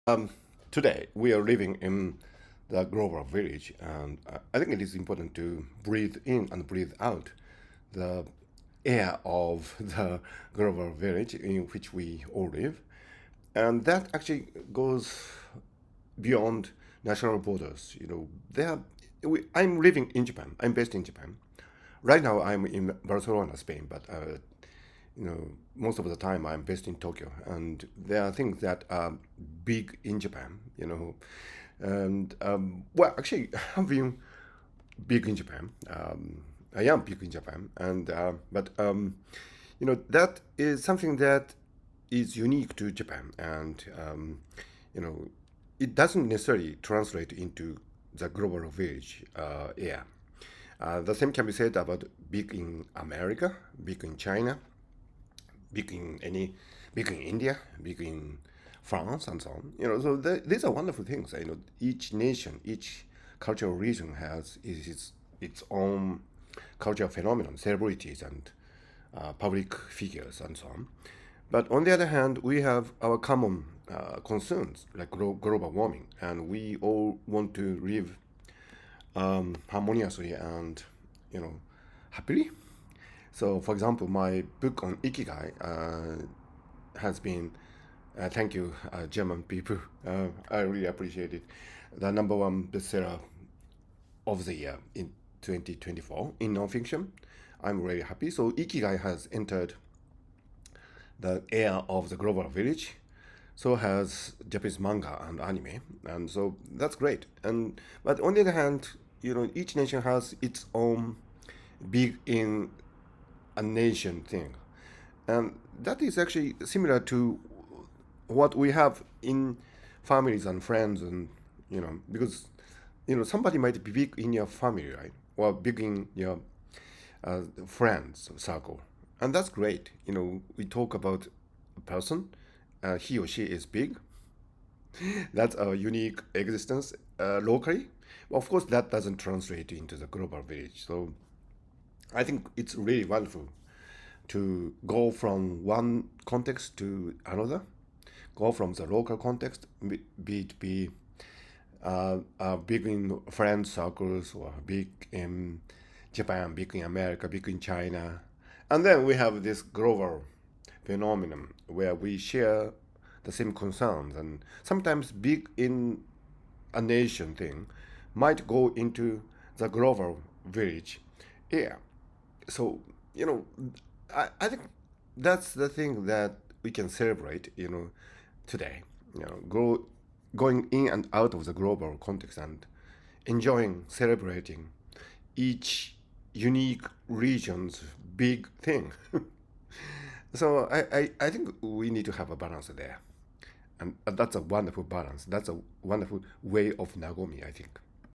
Um, Today, we are living in the global village, and I think it is important to breathe in and breathe out the air of the global village in which we all live. And that actually goes beyond national borders. I'm living in Japan. I'm based in Japan. Right now, I'm in Barcelona, Spain, but most of the time I'm based in Tokyo, and there are things that are big in Japan, and well, actually, I've been big in Japan. I am big in Japan, and that is something that is unique to Japan, and you know, it doesn't necessarily translate into the global village area. The same can be said about big in America, big in China, big in India, big in France, and so on. These are wonderful things. Each nation, each cultural region has its own cultural phenomenon, celebrities, and public figures, and so on. But on the other hand, we have our common concerns like global warming, and we all want to live harmoniously and happily. So, for example, my book on ikigai has been, thank you, German people. I really appreciate it. The number one bestseller of the year in 2024 in nonfiction. I'm really happy. So, ikigai has entered the era of the global village. So has Japanese manga and anime, and so that's great. And but on the other hand, each nation has its own big in a nation thing. And that is actually similar to what we have in families and friends, and because somebody might be big in your family, right? Or big in your friends circle. And that's great. We talk about a person, he or she is big. That's a unique existence locally. Well, of course, that doesn't translate into the global village. So I think it's really wonderful to go from one context to another, go from the local context, be it be big in friend circles, or big in Japan, big in America, big in China. And then we have this global phenomenon where we share the same concerns, and sometimes big in a nation thing might go into the global village. Yeah. So, I think that's the thing that we can celebrate, today. Going in and out of the global context and enjoying, celebrating each unique region's big thing. So I think we need to have a balance there. And that's a wonderful balance. That's a wonderful way of Nagomi, I think.